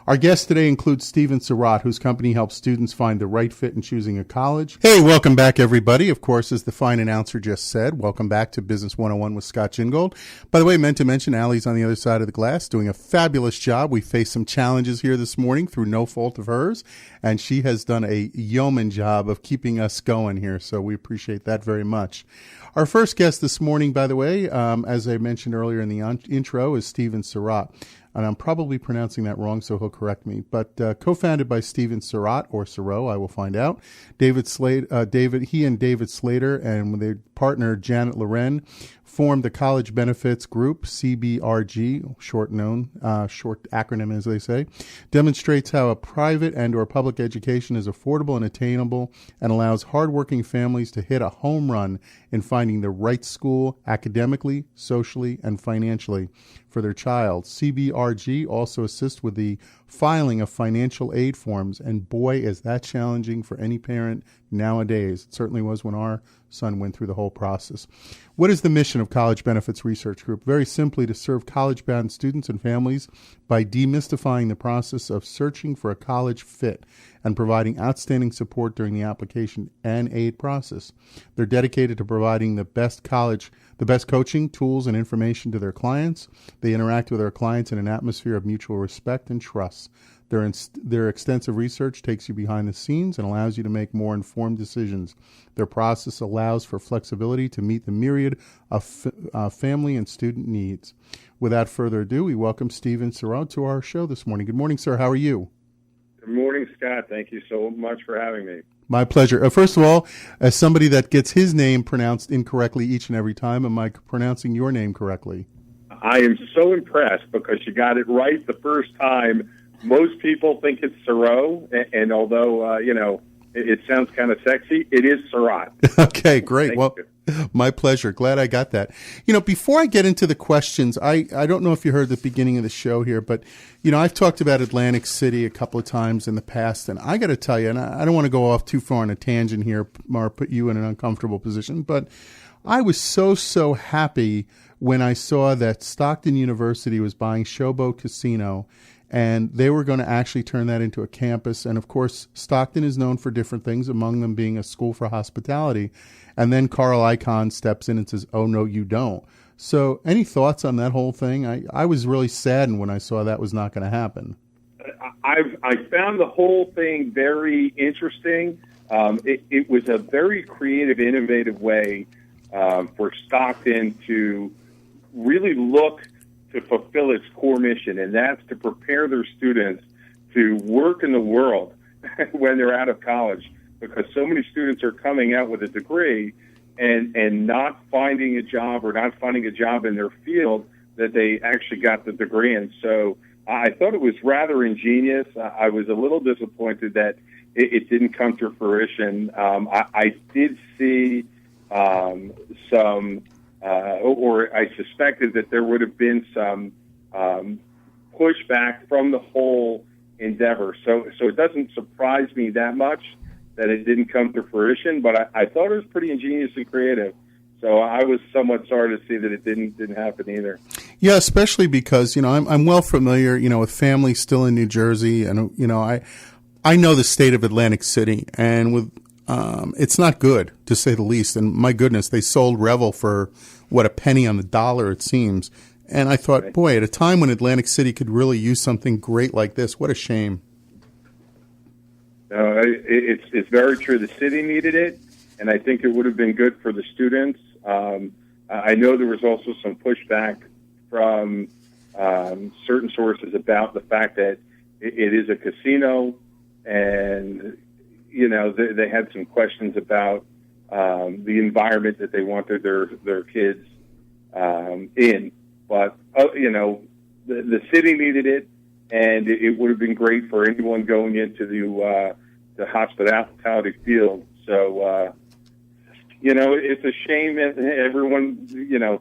Our guest today includes Stephen Sirot, whose company helps students find the right fit in choosing a college. Hey, welcome back, everybody. Of course, as the fine announcer just said, welcome back to Business 101 with Scott Gingold. By the way, meant to mention, Allie's on the other side of the glass doing a fabulous job. We faced some challenges here this morning through no fault of hers, and she has done a yeoman job of keeping us going here, so we appreciate that very much. Our first guest this morning, by the way, as I mentioned earlier in the intro, is Stephen Sirot. And I'm probably pronouncing that wrong, so he'll correct me. But co-founded by Stephen Sirot, or Sirot, I will find out. He and David Slater and their partner Janet Loren formed the College Benefits Group, CBRG, short acronym as they say, demonstrates how a private and or public education is affordable and attainable and allows hardworking families to hit a home run in finding the right school academically, socially, and financially for their child. CBRG also assists with the filing of financial aid forms, and boy, is that challenging for any parent nowadays. It certainly was when our son went through the whole process. What is the mission of College Benefits Research Group? Very simply, to serve college-bound students and families by demystifying the process of searching for a college fit and providing outstanding support during the application and aid process. They're dedicated to providing the best coaching, tools, and information to their clients. They interact with their clients in an atmosphere of mutual respect and trust. Their extensive research takes you behind the scenes and allows you to make more informed decisions. Their process allows for flexibility to meet the myriad of family and student needs. Without further ado, we welcome Stephen Sirot to our show this morning. Good morning, sir. How are you? Good morning, Scott. Thank you so much for having me. My pleasure. First of all, as somebody that gets his name pronounced incorrectly each and every time, am I pronouncing your name correctly? I am so impressed because you got it right the first time. Most people think it's Sirot, and although, it sounds kind of sexy, it is Sirot. Okay, great. Well, my pleasure. Glad I got that. Before I get into the questions, I don't know if you heard the beginning of the show here, but, I've talked about Atlantic City a couple of times in the past, and I got to tell you, and I don't want to go off too far on a tangent here or put you in an uncomfortable position, but I was so happy when I saw that Stockton University was buying Showboat Casino, and they were going to actually turn that into a campus. And, of course, Stockton is known for different things, among them being a school for hospitality. And then Carl Icahn steps in and says, oh, no, you don't. So any thoughts on that whole thing? I was really saddened when I saw that was not going to happen. I found the whole thing very interesting. It was a very creative, innovative way for Stockton to really look to fulfill its core mission, and that's to prepare their students to work in the world when they're out of college, because so many students are coming out with a degree and not finding a job or not finding a job in their field that they actually got the degree in. So I thought it was rather ingenious. I was a little disappointed that it didn't come to fruition. I did see or I suspected that there would have been some pushback from the whole endeavor. So it doesn't surprise me that much that it didn't come to fruition, but I thought it was pretty ingenious and creative. So I was somewhat sorry to see that it didn't happen either. Yeah, especially because, I'm well familiar, with families still in New Jersey, and, I know the state of Atlantic City, and with it's not good, to say the least. And my goodness, they sold Revel for, a penny on the dollar, it seems. And I thought, boy, at a time when Atlantic City could really use something great like this, what a shame. No, it's very true. The city needed it, and I think it would have been good for the students. I know there was also some pushback from certain sources about the fact that it is a casino, and they had some questions about the environment that they wanted their kids in. But the city needed it, and it would have been great for anyone going into the hospitality field. So it's a shame that everyone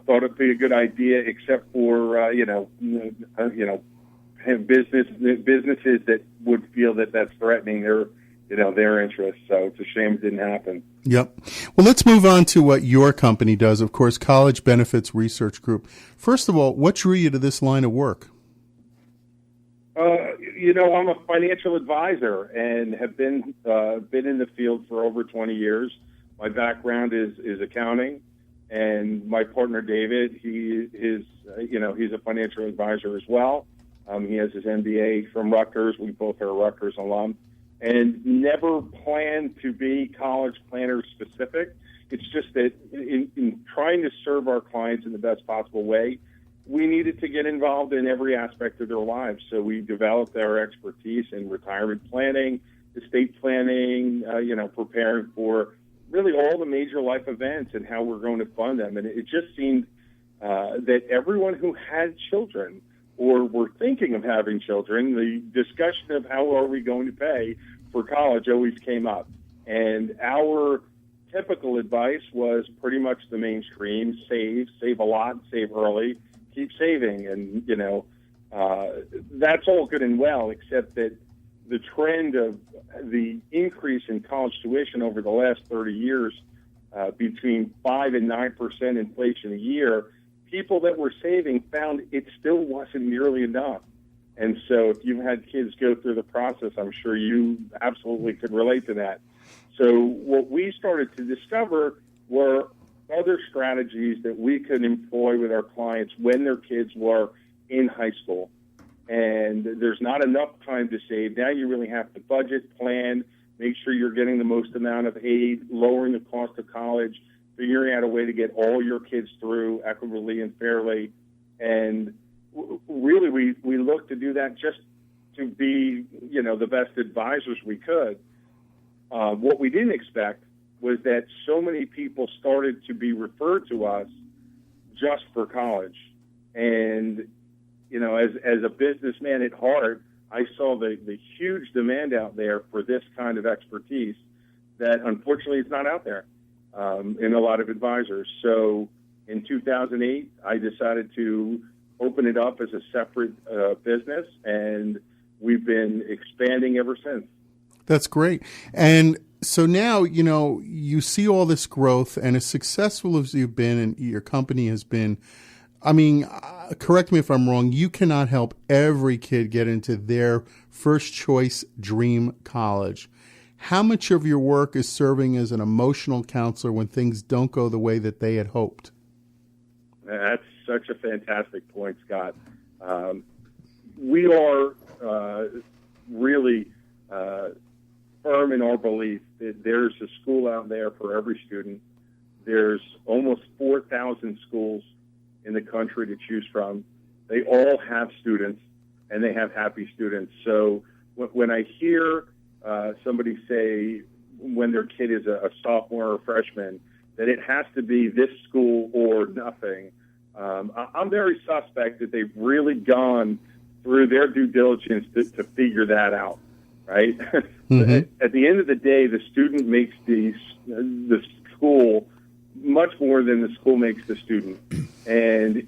thought it'd be a good idea, except for businesses that would feel that that's threatening their interests. So it's a shame it didn't happen. Yep. Well, let's move on to what your company does. Of course, College Benefits Research Group. First of all, what drew you to this line of work? I'm a financial advisor and have been in the field for over 20 years. My background is accounting, and my partner David, he's a financial advisor as well. He has his MBA from Rutgers. We both are Rutgers alum, and never planned to be college planner specific. It's just that in trying to serve our clients in the best possible way, we needed to get involved in every aspect of their lives. So we developed our expertise in retirement planning, estate planning, preparing for really all the major life events and how we're going to fund them. And it just seemed that everyone who had children or were thinking of having children, the discussion of how are we going to pay for college always came up. And our typical advice was pretty much the mainstream: save a lot, save early, keep saving. And, that's all good and well, except that the trend of the increase in college tuition over the last 30 years, between 5 and 9% inflation a year, people that were saving found it still wasn't nearly enough. And so if you've had kids go through the process, I'm sure you absolutely could relate to that. So what we started to discover were other strategies that we could employ with our clients when their kids were in high school. And there's not enough time to save. Now you really have to budget, plan, make sure you're getting the most amount of aid, lowering the cost of college, figuring out a way to get all your kids through equitably and fairly. And really we look to do that just to be, the best advisors we could. What we didn't expect was that so many people started to be referred to us just for college. And, as a businessman at heart, I saw the huge demand out there for this kind of expertise that unfortunately is not out there in a lot of advisors. So in 2008, I decided to open it up as a separate business, and we've been expanding ever since. That's great. And so now, you see all this growth, and as successful as you've been and your company has been, correct me if I'm wrong, you cannot help every kid get into their first choice dream college. How much of your work is serving as an emotional counselor when things don't go the way that they had hoped? That's such a fantastic point, Scott. We are really firm in our belief that there's a school out there for every student. There's almost 4,000 schools in the country to choose from. They all have students, and they have happy students. So when I hear somebody say when their kid is a sophomore or a freshman that it has to be this school or nothing, I'm very suspect that they've really gone through their due diligence to figure that out, right? Mm-hmm. At the end of the day, the student makes the school much more than the school makes the student. And,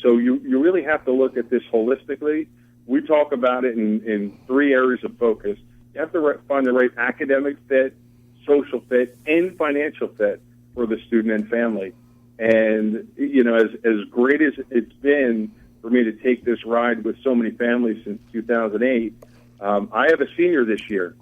so you really have to look at this holistically. We talk about it in 3 areas of focus. You have to find the right academic fit, social fit, and financial fit for the student and family. And, as great as it's been for me to take this ride with so many families since 2008, I have a senior this year,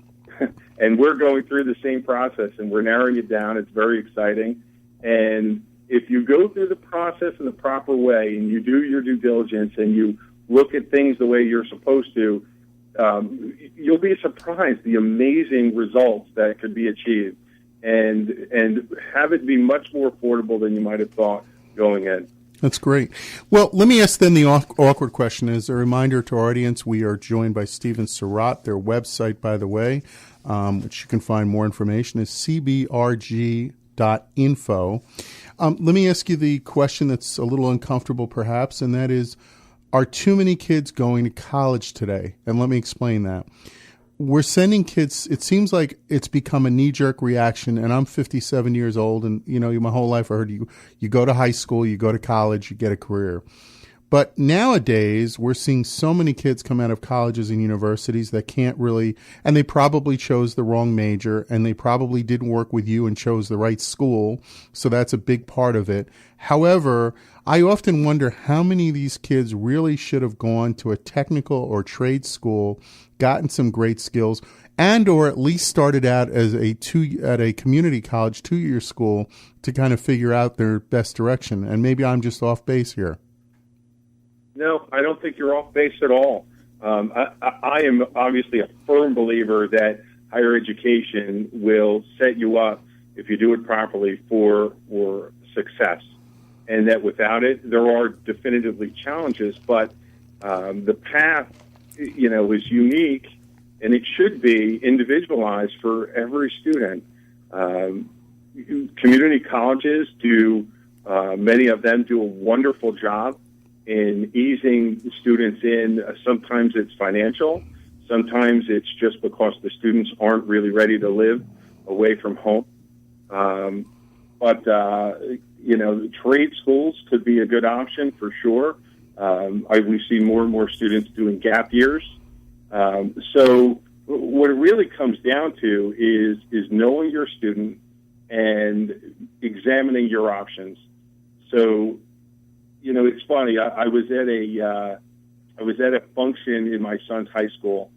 and we're going through the same process, and we're narrowing it down. It's very exciting. And if you go through the process in the proper way and you do your due diligence and you look at things the way you're supposed to, you'll be surprised the amazing results that could be achieved and have it be much more affordable than you might have thought going in. That's great. Well, let me ask then the awkward question. As a reminder to our audience, we are joined by Stephen Sirot. Their website, by the way, which you can find more information, is cbrg.info. Let me ask you the question that's a little uncomfortable perhaps, and that is, are too many kids going to college today? And let me explain that. We're sending kids, it seems like it's become a knee-jerk reaction, and I'm 57 years old, and, my whole life I heard you go to high school, you go to college, you get a career. But nowadays, we're seeing so many kids come out of colleges and universities that can't really, and they probably chose the wrong major, and they probably didn't work with you and chose the right school. So that's a big part of it. However, I often wonder how many of these kids really should have gone to a technical or trade school, gotten some great skills, and or at least started out as at a community college 2-year school to kind of figure out their best direction. And maybe I'm just off base here. No, I don't think you're off base at all. I am obviously a firm believer that higher education will set you up, if you do it properly, for success, and that without it, there are definitively challenges, but the path, is unique, and it should be individualized for every student. Community colleges many of them do a wonderful job in easing students in. Sometimes it's financial. Sometimes it's just because the students aren't really ready to live away from home. But trade schools could be a good option for sure. We see more and more students doing gap years. So what it really comes down to is knowing your student and examining your options. So, it's funny. I was at a function in my son's high school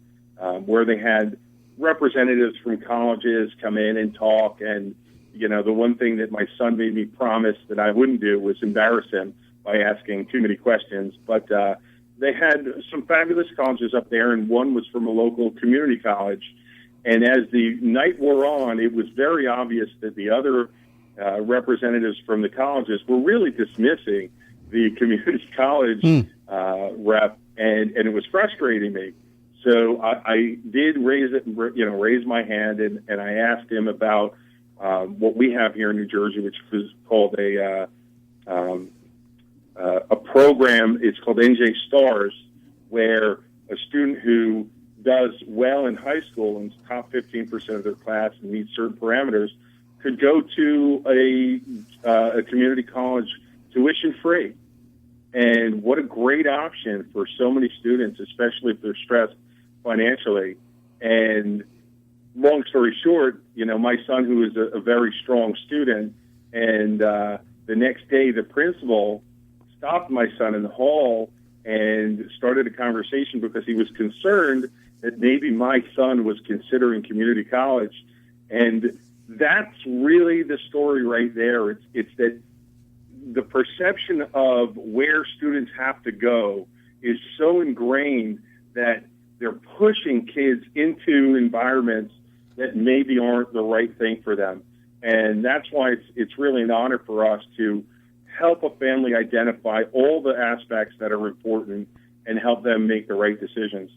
where they had representatives from colleges come in and talk. And the one thing that my son made me promise that I wouldn't do was embarrass him by asking too many questions. But they had some fabulous colleges up there, and one was from a local community college. And as the night wore on, it was very obvious that the other representatives from the colleges were really dismissing the community college rep, and it was frustrating me. So I did raise my hand, and I asked him about what we have here in New Jersey, which is called a program. It's called NJ Stars, where a student who does well in high school and top 15% of their class and meets certain parameters could go to a community college tuition free. And what a great option for so many students, especially if they're stressed financially. And long story short, my son, who is a very strong student, and the next day the principal stopped my son in the hall and started a conversation because he was concerned that maybe my son was considering community college. And that's really the story right there. It's that the perception of where students have to go is so ingrained that they're pushing kids into environments that maybe aren't the right thing for them. And that's why it's really an honor for us to help a family identify all the aspects that are important and help them make the right decisions.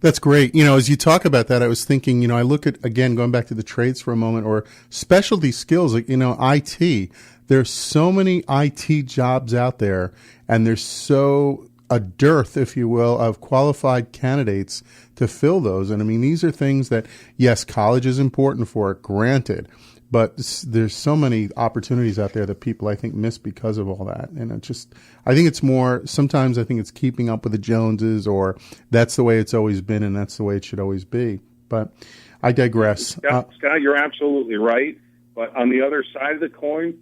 That's great. As you talk about that, I was thinking, I look at, again, going back to the trades for a moment, or specialty skills, like, IT. There's so many IT jobs out there, and there's so a dearth, if you will, of qualified candidates to fill those. And I mean, these are things that, yes, college is important for it, granted, but there's so many opportunities out there that people, I think, miss because of all that. And I think it's more, sometimes I think it's keeping up with the Joneses, or that's the way it's always been and that's the way it should always be. But I digress. Scott, you're absolutely right. But on the other side of the coin,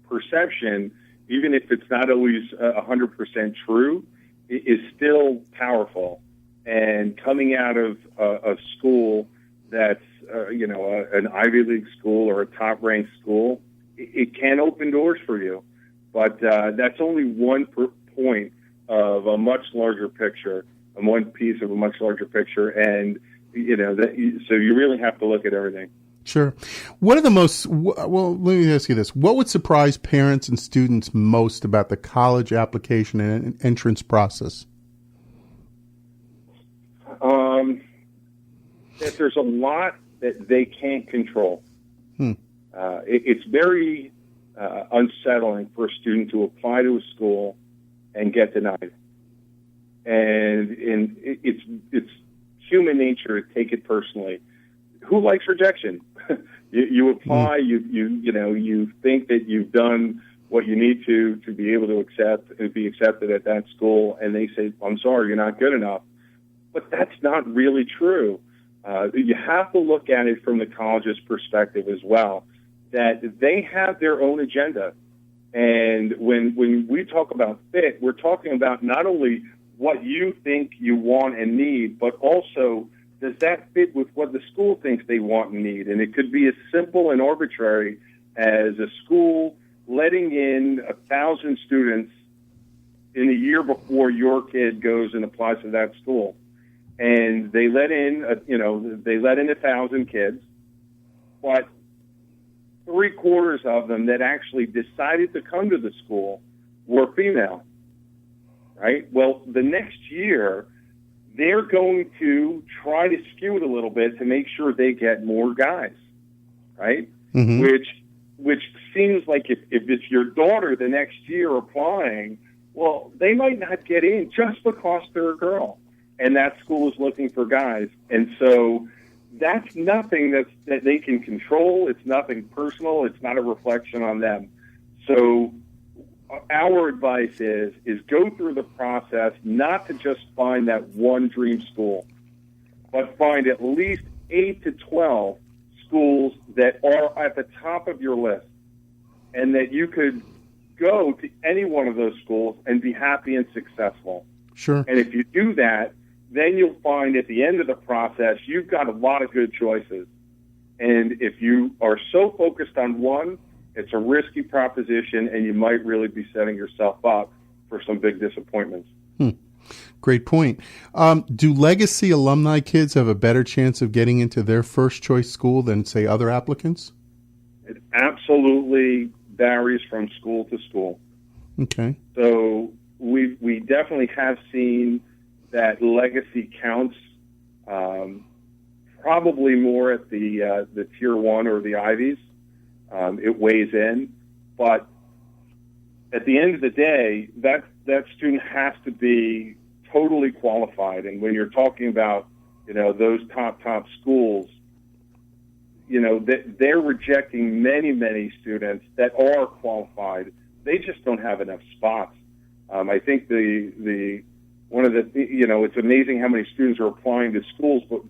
perception, even if it's not always 100% true, is still powerful. And coming out of a school that's an Ivy League school or a top-ranked school, it can open doors for you. But that's only one point of a much larger picture, and one piece of a much larger picture. And, so you really have to look at everything. Sure. What are the most, well, let me ask you this. What would surprise parents and students most about the college application and entrance process? That there's a lot that they can't control. It's very unsettling for a student to apply to a school and get denied. And it's human nature to take it personally. Who likes rejection? You apply, you think that you've done what you need to be able to be accepted at that school, and they say, I'm sorry, you're not good enough. But that's not really true. You have to look at it from the college's perspective as well, that they have their own agenda. And when we talk about fit, we're talking about not only what you think you want and need, but also does that fit with what the school thinks they want and need? And it could be as simple and arbitrary as a school letting in 1,000 students in a year before your kid goes and applies to that school. And they let in, 1,000 kids, but 3/4 of them that actually decided to come to the school were female, right? Well, the next year, they're going to try to skew it a little bit to make sure they get more guys, right? Mm-hmm. Which seems like if it's your daughter the next year applying, well, they might not get in just because they're a girl, and that school is looking for guys. And so that's nothing that they can control. It's nothing personal. It's not a reflection on them. So our advice is go through the process, not to just find that one dream school, but find at least 8 to 12 schools that are at the top of your list, and that you could go to any one of those schools and be happy and successful. Sure. And if you do that, then you'll find at the end of the process, you've got a lot of good choices. And if you are so focused on one, it's a risky proposition, and you might really be setting yourself up for some big disappointments. Great point. Do legacy alumni kids have a better chance of getting into their first choice school than, say, other applicants? It absolutely varies from school to school. Okay. So we definitely have seen that legacy counts probably more at the Tier 1 or the Ivies. It weighs in. But at the end of the day, that student has to be totally qualified. And when you're talking about, those top schools, they're rejecting many students that are qualified. They just don't have enough spots. I think it's amazing how many students are applying to schools, but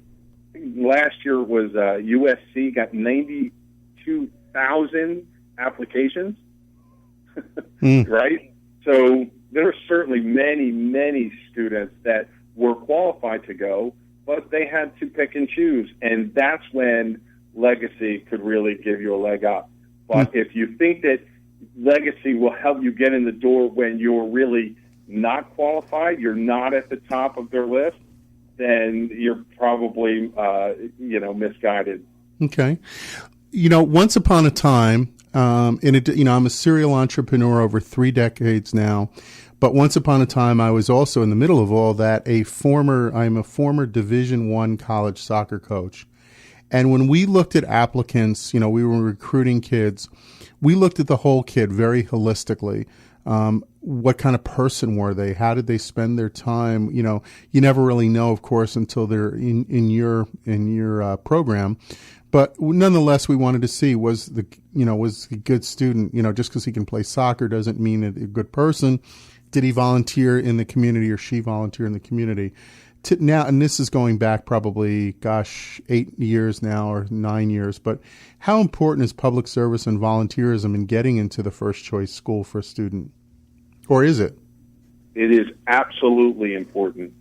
last year was USC got 92,000 applications, right? So there are certainly many students that were qualified to go, but they had to pick and choose, and that's when legacy could really give you a leg up. But if you think that legacy will help you get in the door when you're really not qualified, you're not at the top of their list, then you're probably, misguided. Okay. Once upon a time, I'm a serial entrepreneur over 3 decades now, but once upon a time, I was also in the middle of all that, I'm a former Division I college soccer coach. And when we looked at applicants, we were recruiting kids, we looked at the whole kid very holistically. What kind of person were they? How did they spend their time? You never really know, of course, until they're in your program. But nonetheless, we wanted to see was a good student. Just because he can play soccer doesn't mean a good person. Did he volunteer in the community, or she volunteer in the community? Now, and this is going back probably, 8 years now or 9 years. But how important is public service and volunteerism in getting into the first choice school for a student? Or is it? It is absolutely important.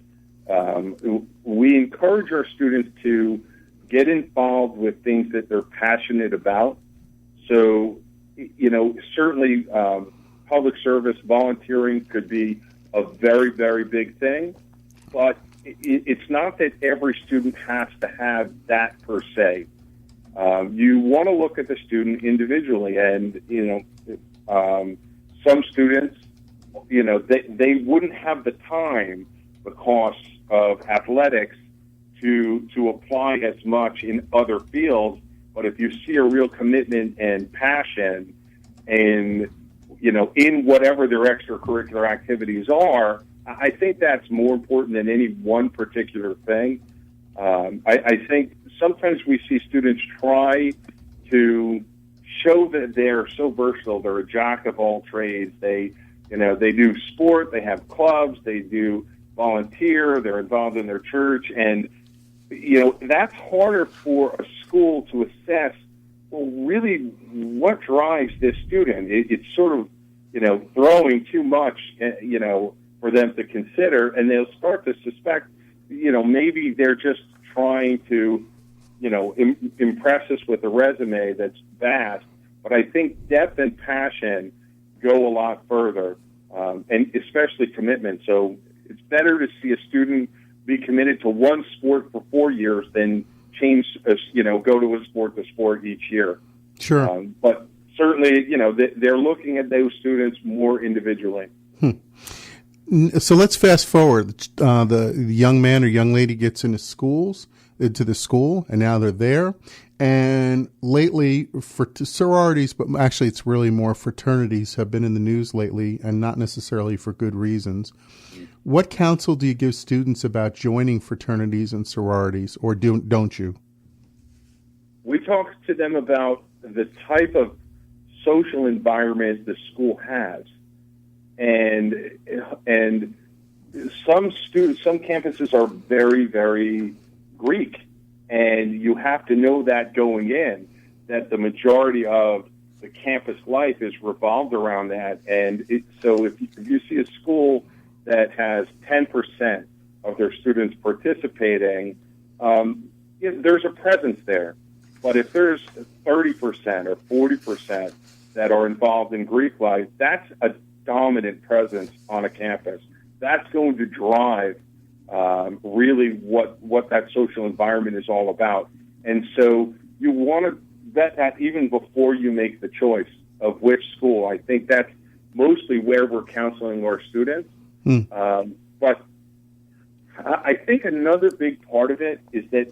We encourage our students to get involved with things that they're passionate about. So, certainly public service, volunteering could be a very, very big thing. But it's not that every student has to have that per se. You want to look at the student individually, and some students, they wouldn't have the time because of athletics to apply as much in other fields. But if you see a real commitment and passion, and in whatever their extracurricular activities are, I think that's more important than any one particular thing. I think sometimes we see students try to show that they're so versatile. They're a jack of all trades. They do sport. They have clubs. They do volunteer. They're involved in their church. And, that's harder for a school to assess, well, really what drives this student. It's sort of, throwing too much, for them to consider. And they'll start to suspect, maybe they're just trying to, impress us with a resume that's vast. But I think depth and passion go a lot further, and especially commitment. So it's better to see a student be committed to one sport for 4 years than change, go to a sport to sport each year. Sure. But certainly, they're looking at those students more individually. So let's fast forward. The young man or young lady gets into the school, and now they're there. And lately, for sororities, but actually it's really more fraternities, have been in the news lately, and not necessarily for good reasons. What counsel do you give students about joining fraternities and sororities, or don't you? We talk to them about the type of social environment the school has. And some campuses are very, very Greek, and you have to know that going in, that the majority of the campus life is revolved around that. And so if you see a school that has 10% of their students participating, there's a presence there. But if there's 30% or 40% that are involved in Greek life, that's a dominant presence on a campus. That's going to drive really what that social environment is all about. And so you want to vet that even before you make the choice of which school. I think that's mostly where we're counseling our students. But I think another big part of it is that,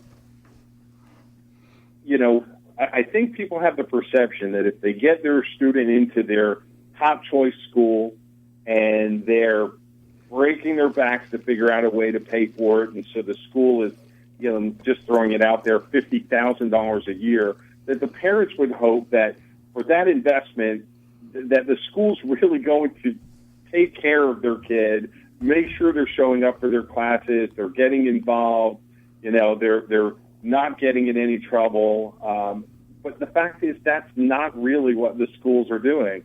I think people have the perception that if they get their student into their top choice school and they're breaking their backs to figure out a way to pay for it, and so the school is, just throwing it out there, $50,000 a year, that the parents would hope that for that investment, that the school's really going to take care of their kid, make sure they're showing up for their classes, they're getting involved, they're not getting in any trouble. But the fact is that's not really what the schools are doing.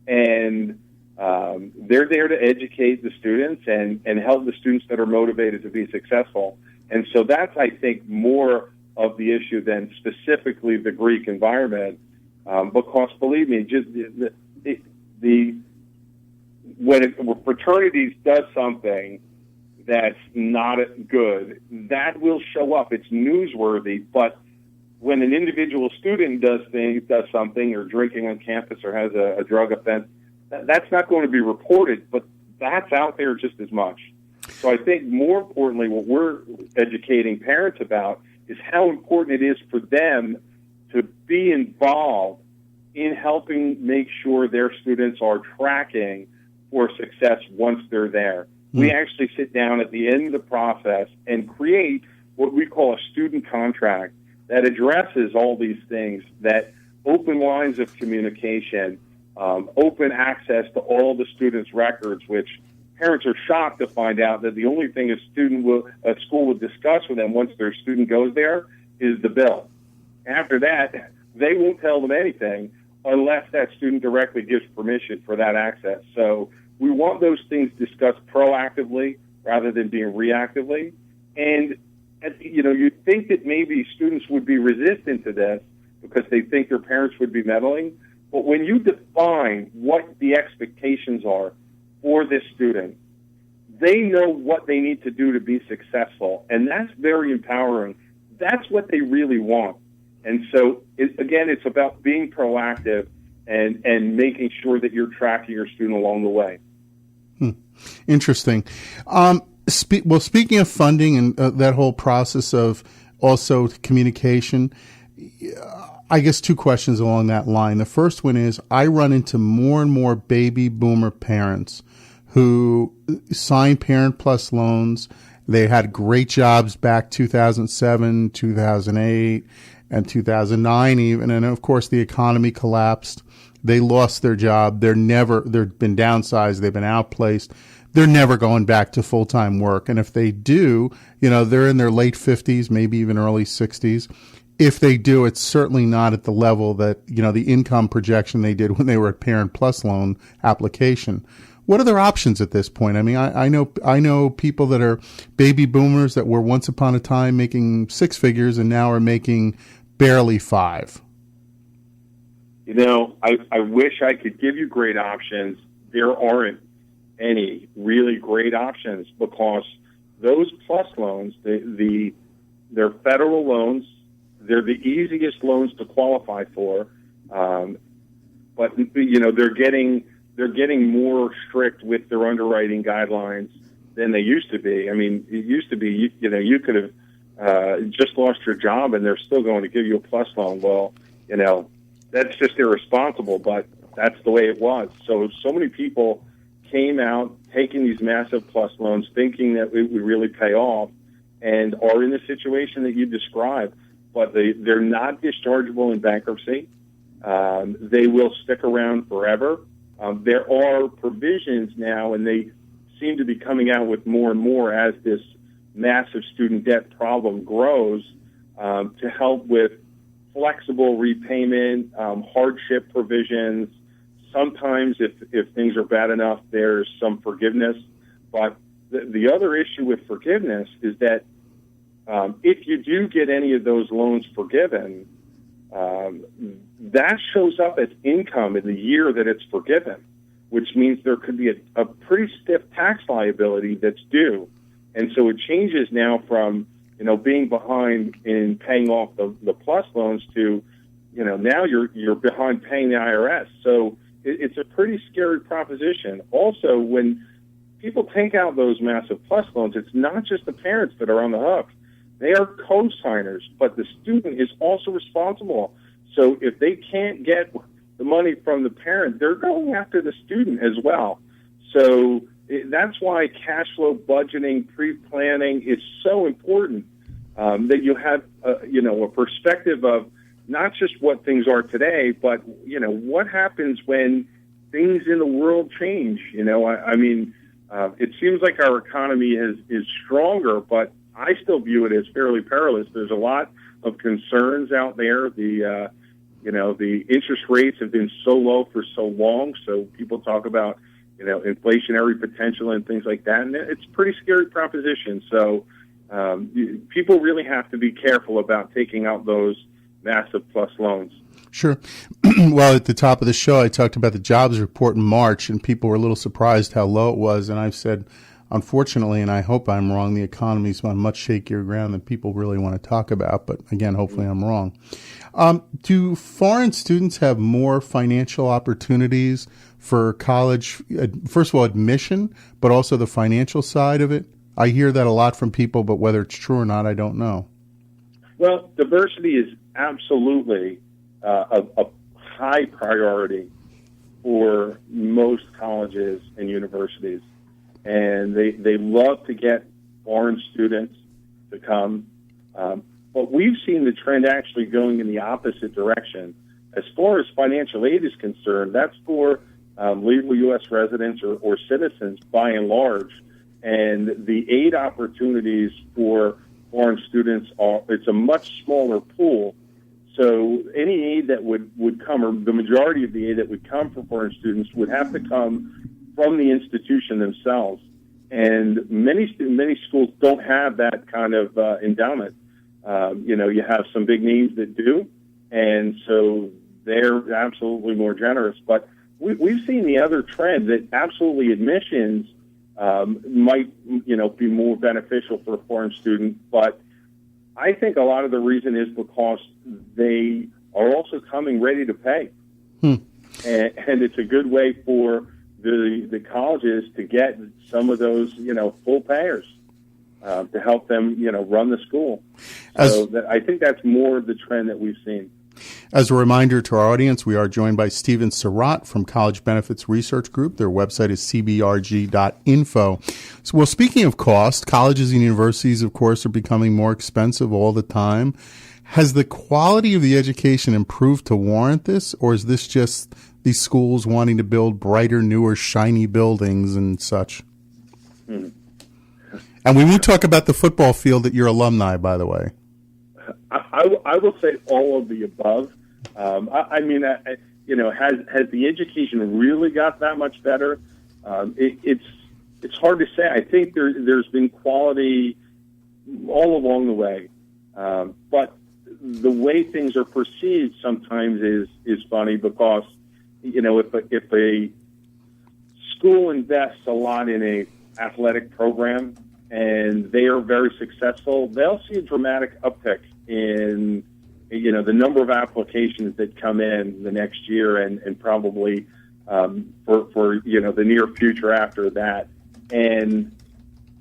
And they're there to educate the students and help the students that are motivated to be successful. And so that's, I think, more of the issue than specifically the Greek environment. Because believe me, just when fraternities does something that's not good, that will show up. It's newsworthy. But when an individual student does something, or drinking on campus, or has a drug offense, that's not going to be reported, but that's out there just as much. So I think more importantly, what we're educating parents about is how important it is for them to be involved in helping make sure their students are tracking for success once they're there. We actually sit down at the end of the process and create what we call a student contract that addresses all these things, that open lines of communication, open access to all the students' records, which parents are shocked to find out that the only thing a school will discuss with them once their student goes there is the bill. After that, they won't tell them anything unless that student directly gives permission for that access. So we want those things discussed proactively rather than being reactively. And, you'd think that maybe students would be resistant to this because they think their parents would be meddling. But when you define what the expectations are for this student, they know what they need to do to be successful. And that's very empowering. That's what they really want. And so, it's about being proactive and making sure that you're tracking your student along the way. Interesting. Speaking of funding and that whole process of also communication, I guess two questions along that line. The first one is, I run into more and more baby boomer parents who sign Parent Plus loans. They had great jobs back 2007, 2008, and 2009 even. And of course, the economy collapsed. They lost their job. They've been downsized. They've been outplaced. They're never going back to full-time work. And if they do, they're in their late 50s, maybe even early 60s. If they do, it's certainly not at the level that, the income projection they did when they were at Parent Plus loan application. What are their options at this point? I mean, I know people that are baby boomers that were once upon a time making six figures and now are making barely five. I wish I could give you great options. There aren't any really great options because those plus loans, they're federal loans. They're the easiest loans to qualify for, but they're getting more strict with their underwriting guidelines than they used to be. I mean, it used to be you could have just lost your job and they're still going to give you a plus loan. Well, that's just irresponsible, but that's the way it was. So many people came out taking these massive plus loans, thinking that it would really pay off, and are in the situation that you described. But they're not dischargeable in bankruptcy. They will stick around forever. There are provisions now, and they seem to be coming out with more and more as this massive student debt problem grows, to help with flexible repayment, hardship provisions. Sometimes if things are bad enough, there's some forgiveness. But the other issue with forgiveness is that if you do get any of those loans forgiven, that shows up as income in the year that it's forgiven, which means there could be a pretty stiff tax liability that's due. And so it changes now from, being behind in paying off the plus loans to, now you're behind paying the IRS. So it's a pretty scary proposition. Also, when people take out those massive plus loans, it's not just the parents that are on the hook. They are co-signers, but the student is also responsible. So if they can't get the money from the parent, they're going after the student as well. So that's why cash flow budgeting, pre-planning is so important, that you have a perspective of not just what things are today, but what happens when things in the world change. It seems like our economy is stronger, but I still view it as fairly perilous. There's a lot of concerns out there. The interest rates have been so low for so long, so people talk about, inflationary potential and things like that, and it's a pretty scary proposition. So people really have to be careful about taking out those massive plus loans. Sure. Well, at the top of the show, I talked about the jobs report in March, and people were a little surprised how low it was, and I've said, unfortunately, and I hope I'm wrong, the economy's on much shakier ground than people really want to talk about. But again, hopefully I'm wrong. Do foreign students have more financial opportunities for college, first of all, admission, but also the financial side of it? I hear that a lot from people, but whether it's true or not, I don't know. Well, diversity is absolutely a high priority for most colleges and universities. And they love to get foreign students to come. But we've seen the trend actually going in the opposite direction. As far as financial aid is concerned, that's for legal U.S. residents or citizens by and large. And the aid opportunities for foreign students it's a much smaller pool. So any aid that would come, or the majority of the aid that would come from foreign students, would have to come from the institution themselves. And many schools don't have that kind of endowment. You have some big names that do, and so they're absolutely more generous. But we've seen the other trend that absolutely admissions might be more beneficial for a foreign student. But I think a lot of the reason is because they are also coming ready to pay. And it's a good way for the colleges to get some of those, full payers to help them, run the school. I think that's more of the trend that we've seen. As a reminder to our audience, we are joined by Stephen Sirot from College Benefits Research Group. Their website is cbrg.info. So, well, speaking of cost, colleges and universities, of course, are becoming more expensive all the time. Has the quality of the education improved to warrant this, or is this just these schools wanting to build brighter, newer, shiny buildings and such? And we won't talk about the football field at your alumni, by the way. I will say all of the above. Has the education really got that much better? It's hard to say. I think there's been quality all along the way, but the way things are perceived sometimes is funny because if a school invests a lot in a athletic program and they are very successful, they'll see a dramatic uptick in the number of applications that come in the next year and probably for the near future after that, and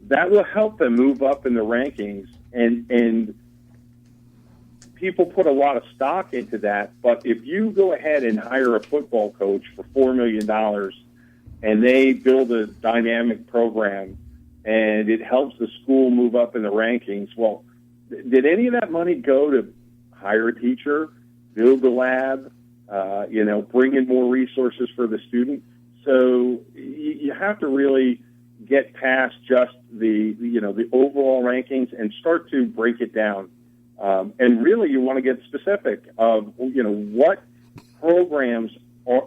that will help them move up in the rankings and people put a lot of stock into that. But if you go ahead and hire a football coach for $4 million and they build a dynamic program and it helps the school move up in the rankings, well, did any of that money go to hire a teacher, build a lab, bring in more resources for the student? So you have to really get past just the overall rankings and start to break it down. And really, you want to get specific of, what programs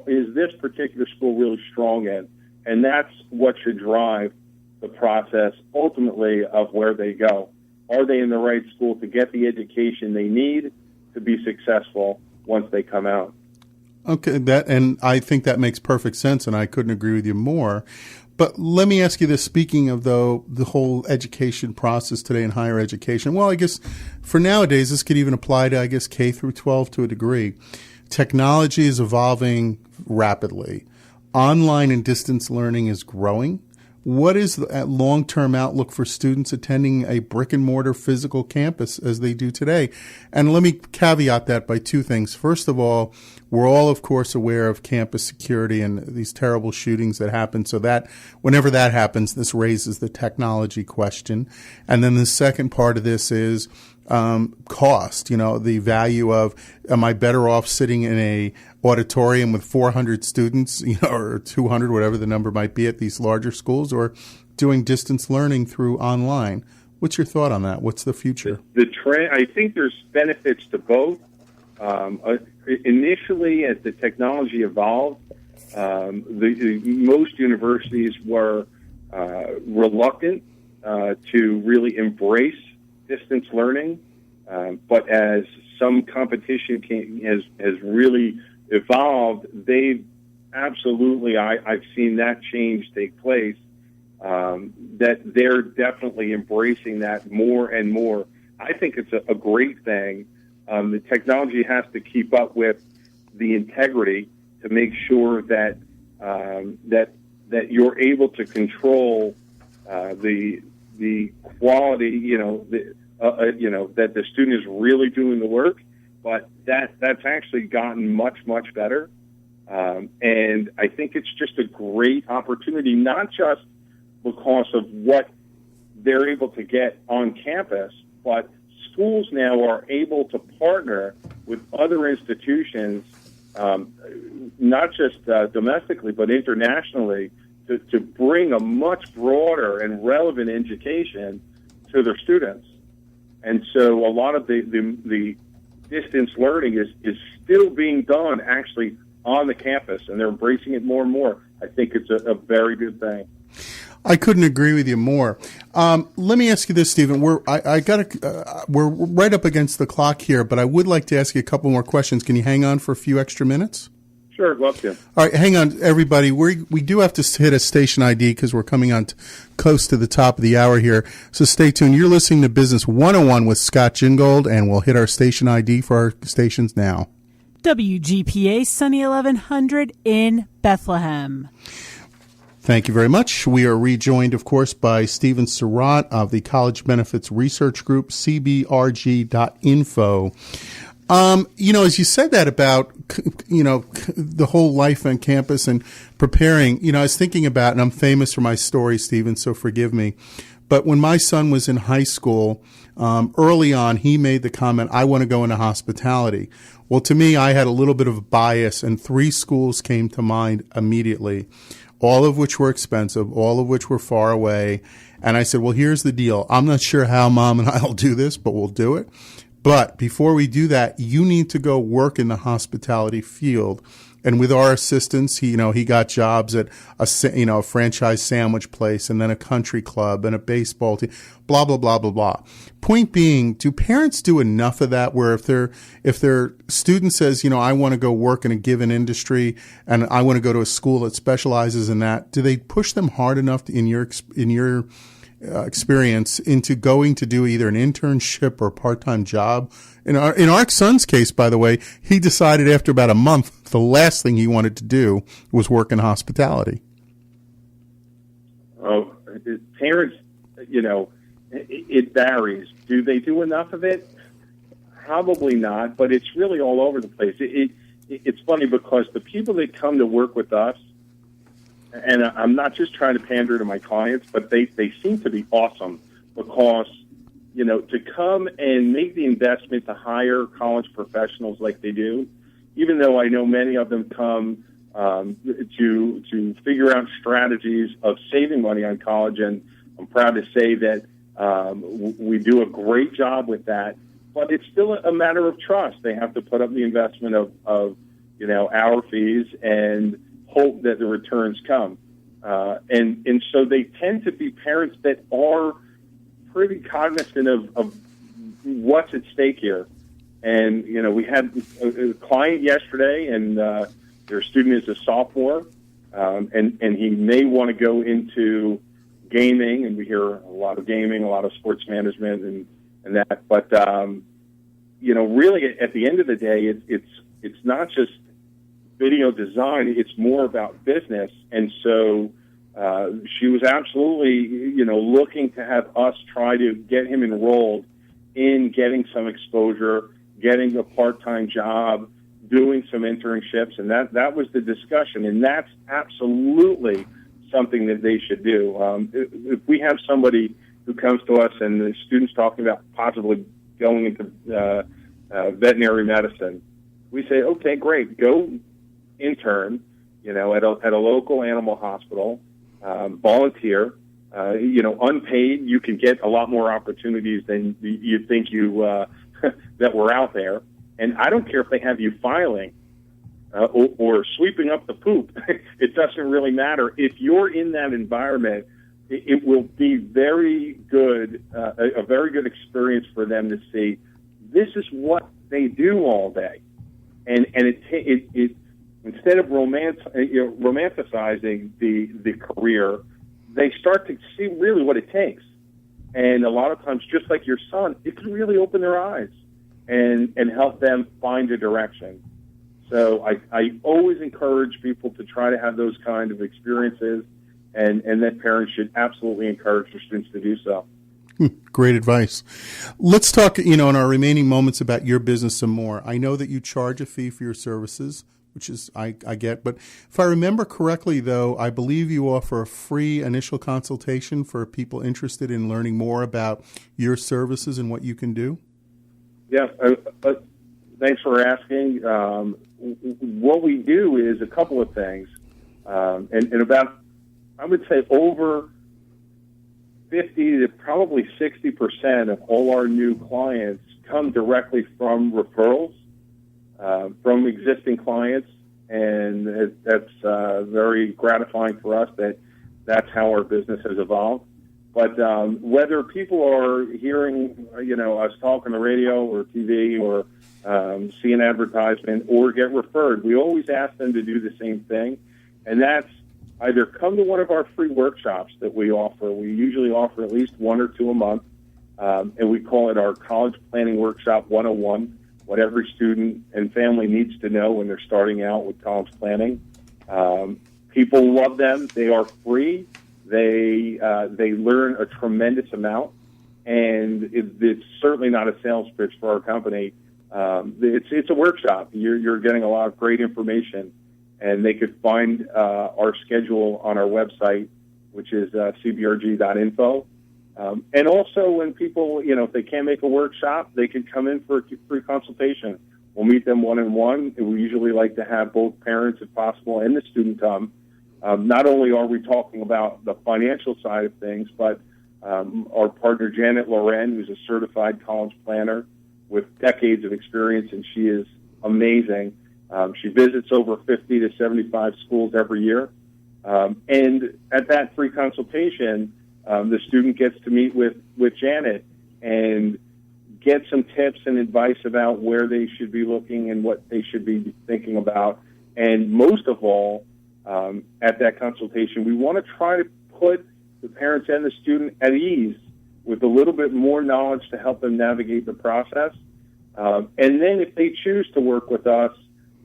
is this particular school really strong in? And that's what should drive the process ultimately of where they go. Are they in the right school to get the education they need to be successful once they come out? Okay, and I think that makes perfect sense, and I couldn't agree with you more. But let me ask you this, speaking of, though, the whole education process today in higher education. Well, I guess for nowadays, this could even apply to, K through 12 to a degree. Technology is evolving rapidly. Online and distance learning is growing. What is the long-term outlook for students attending a brick-and-mortar physical campus as they do today? And let me caveat that by two things. First of all, we're all, of course, aware of campus security and these terrible shootings that happen. So that whenever that happens, this raises the technology question. And then the second part of this is cost, the value of, am I better off sitting in a auditorium with 400 students, or 200, whatever the number might be at these larger schools, or doing distance learning through online? What's your thought on that? What's the future? The trend, I think there's benefits to both. Initially, as the technology evolved, most universities were reluctant to really embrace distance learning, but as some competition has really evolved, they've absolutely, I've seen that change take place, that they're definitely embracing that more and more. I think it's a great thing. The technology has to keep up with the integrity to make sure that that you're able to control the quality, that the student is really doing the work. But that's actually gotten much, much better. And I think it's just a great opportunity, not just because of what they're able to get on campus, but schools now are able to partner with other institutions, not just domestically, but internationally, to bring a much broader and relevant education to their students. And so a lot of the distance learning is still being done actually on the campus, and they're embracing it more and more. I think it's a very good thing. I couldn't agree with you more. Let me ask you this, Stephen. We're right up against the clock here, but I would like to ask you a couple more questions. Can you hang on for a few extra minutes? Sure, I'd love to. All right, hang on, everybody. We do have to hit a station ID because we're coming on close to the top of the hour here. So stay tuned. You're listening to Business 101 with Scott Gingold, and we'll hit our station ID for our stations now. WGPA Sunny 1100 in Bethlehem. Thank you very much. We are rejoined, of course, by Stephen Sirot of the College Benefits Research Group, cbrg.info. As you said that about, the whole life on campus and preparing, I was thinking about, and I'm famous for my story, Stephen, so forgive me, But when my son was in high school, early on, he made the comment, I want to go into hospitality. Well, to me, I had a little bit of a bias, and 3 schools came to mind immediately, all of which were expensive, all of which were far away. And I said, well, here's the deal. I'm not sure how Mom and I will do this, but we'll do it. But before we do that, you need to go work in the hospitality field. And with our assistance, he got jobs at a franchise sandwich place, and then a country club and a baseball team, blah, blah, blah, blah, blah. Point being, do parents do enough of that where if their student says, I want to go work in a given industry and I want to go to a school that specializes in that, do they push them hard enough in your experience into going to do either an internship or a part-time job? In our son's case, by the way, he decided after about a month the last thing he wanted to do was work in hospitality. Oh, parents, it varies. Do they do enough of it? Probably not, but it's really all over the place. It's funny because the people that come to work with us, and I'm not just trying to pander to my clients, but they seem to be awesome because, to come and make the investment to hire college professionals like they do, even though I know many of them come to figure out strategies of saving money on college, and I'm proud to say that we do a great job with that, but it's still a matter of trust. They have to put up the investment of our fees and hope that the returns come. And so they tend to be parents that are pretty cognizant of what's at stake here. And, we had a client yesterday, and their student is a sophomore, and he may want to go into gaming, and we hear a lot of gaming, a lot of sports management and that. But, really at the end of the day, it's not just video design, it's more about business. And so she was absolutely, looking to have us try to get him enrolled in getting some exposure, getting a part-time job, doing some internships, and that was the discussion. And that's absolutely something that they should do. If we have somebody who comes to us and the student's talking about possibly going into veterinary medicine, we say, okay, great, go intern, at a local animal hospital, volunteer, unpaid. You can get a lot more opportunities than you think that were out there. And I don't care if they have you filing or sweeping up the poop. It doesn't really matter. If you're in that environment, it will be very good, a very good experience for them to see this is what they do all day. And it instead of romanticizing the career, they start to see really what it takes. And a lot of times, just like your son, it can really open their eyes and help them find a direction. So I always encourage people to try to have those kind of experiences, and that parents should absolutely encourage their students to do so. Great advice. Let's talk, in our remaining moments about your business some more. I know that you charge a fee for your services, which is I get. But if I remember correctly, though, I believe you offer a free initial consultation for people interested in learning more about your services and what you can do. Yeah, thanks for asking. What we do is a couple of things, and about, I would say, over 50 to probably 60% of all our new clients come directly from referrals from existing clients, and that's very gratifying for us that that's how our business has evolved. But whether people are hearing, us talk on the radio or TV or see an advertisement or get referred, we always ask them to do the same thing, and that's either come to one of our free workshops that we offer. We usually offer at least 1 or 2 a month, and we call it our College Planning Workshop 101, what every student and family needs to know when they're starting out with college planning. People love them. They are free. They learn a tremendous amount, and it's certainly not a sales pitch for our company. It's a workshop. You're getting a lot of great information, and they could find our schedule on our website, which is cbrg.info. And also when people, if they can't make a workshop, they can come in for a free consultation. We'll meet them one-on-one. And we usually like to have both parents, if possible, and the student come. Not only are we talking about the financial side of things, but our partner Janet Loren, who's a certified college planner with decades of experience, and she is amazing. She visits over 50 to 75 schools every year. And at that free consultation, the student gets to meet with Janet and get some tips and advice about where they should be looking and what they should be thinking about. And most of all, at that consultation, we want to try to put the parents and the student at ease with a little bit more knowledge to help them navigate the process. And then if they choose to work with us,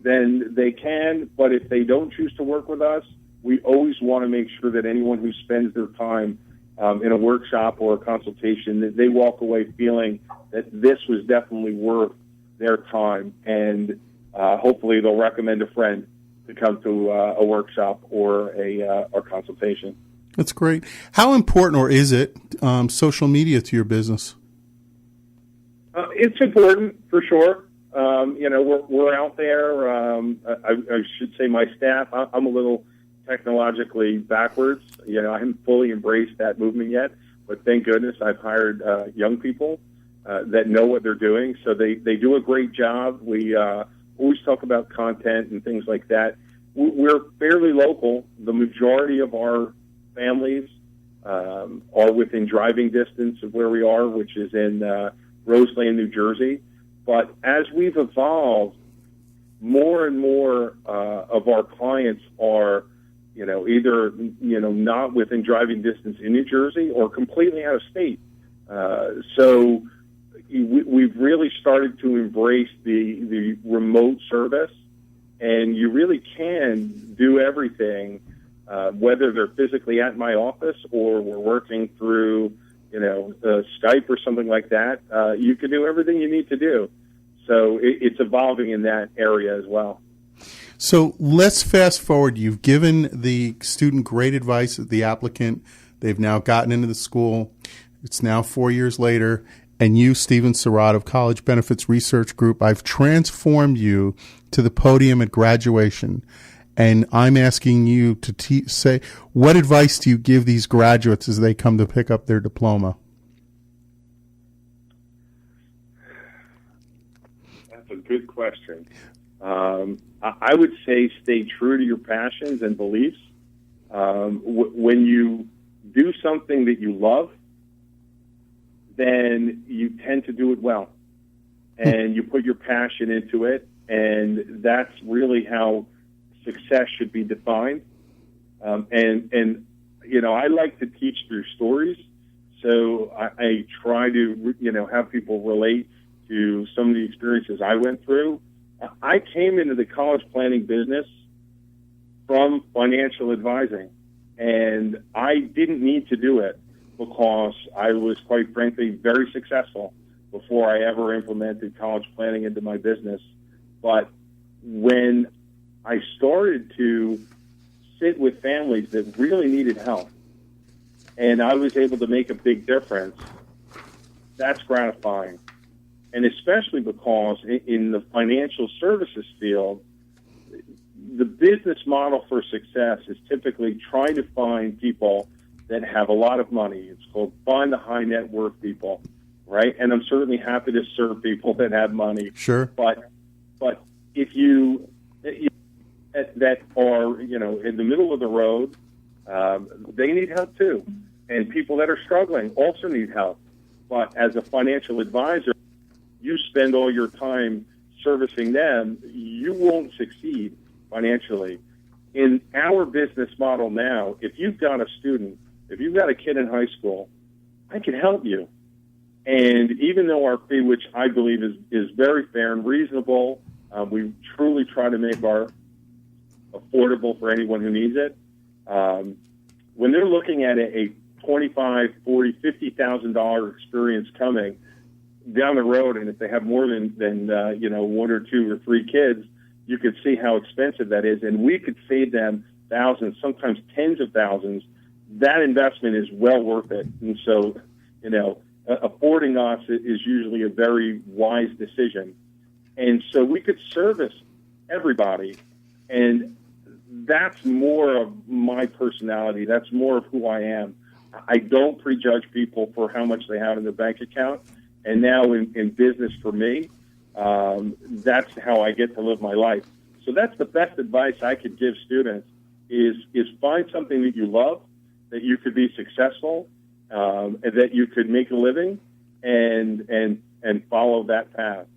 then they can. But if they don't choose to work with us, we always want to make sure that anyone who spends their time in a workshop or a consultation, that they walk away feeling that this was definitely worth their time. And hopefully they'll recommend a friend to come to a workshop or a consultation. That's great. How important, or is it, social media to your business? It's important for sure. We're out there. I should say my staff. I'm a little technologically backwards. I haven't fully embraced that movement yet, but thank goodness I've hired young people that know what they're doing. So they do a great job. We always talk about content and things like that. We're fairly local. The majority of our families are within driving distance of where we are, which is in Roseland, New Jersey. But as we've evolved, more and more of our clients are, either, not within driving distance in New Jersey or completely out of state. So we've really started to embrace the remote service, and you really can do everything, whether they're physically at my office or we're working through, Skype or something like that. You can do everything you need to do. So it's evolving in that area as well. So let's fast forward. You've given the student great advice, the applicant. They've now gotten into the school. It's now 4 years later. And you, Stephen Sirot of College Benefits Research Group, I've transformed you to the podium at graduation. And I'm asking you to say, what advice do you give these graduates as they come to pick up their diploma? That's a good question. I would say stay true to your passions and beliefs. When you do something that you love, then you tend to do it well. And you put your passion into it, and that's really how success should be defined. I like to teach through stories, so I try to, have people relate to some of the experiences I went through. I came into the college planning business from financial advising, and I didn't need to do it because I was, quite frankly, very successful before I ever implemented college planning into my business. But when I started to sit with families that really needed help, and I was able to make a big difference, that's gratifying. And especially because in the financial services field, the business model for success is typically trying to find people that have a lot of money. It's called find the high net worth people, right? And I'm certainly happy to serve people that have money. Sure. But if you that are, in the middle of the road, they need help too. And people that are struggling also need help. But as a financial advisor, you spend all your time servicing them, you won't succeed financially. In our business model now, if you've got a student, if you've got a kid in high school, I can help you. And even though our fee, which I believe is very fair and reasonable, we truly try to make our affordable for anyone who needs it. When they're looking at a $25,000, $40,000, $50,000 experience coming down the road, and if they have more than one or two or three kids, you could see how expensive that is, and we could save them thousands, sometimes tens of thousands. That investment is well worth it. And so affording us is usually a very wise decision. And so we could service everybody. And that's more of my personality. That's more of who I am. I don't prejudge people for how much they have in their bank account. And now in business for me, that's how I get to live my life. So that's the best advice I could give students is find something that you love, that you could be successful, and that you could make a living and follow that path.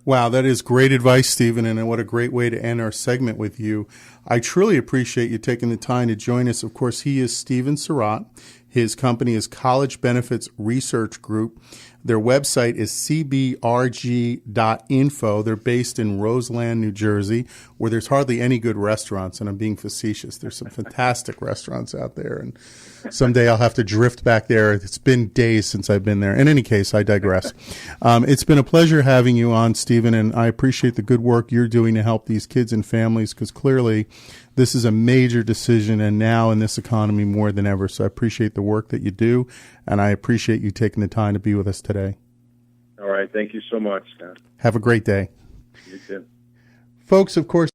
Wow, that is great advice, Stephen, and what a great way to end our segment with you. I truly appreciate you taking the time to join us. Of course, he is Stephen Sirot. His company is College Benefits Research Group. Their website is cbrg.info. They're based in Roseland, New Jersey, where there's hardly any good restaurants, and I'm being facetious. There's some fantastic restaurants out there, and someday I'll have to drift back there. It's been days since I've been there. In any case, I digress. It's been a pleasure having you on, Stephen, and I appreciate the good work you're doing to help these kids and families, because clearly this is a major decision, and now in this economy more than ever. So I appreciate the work that you do, and I appreciate you taking the time to be with us today. All right. Thank you so much, Scott. Have a great day. You too. Folks, of course,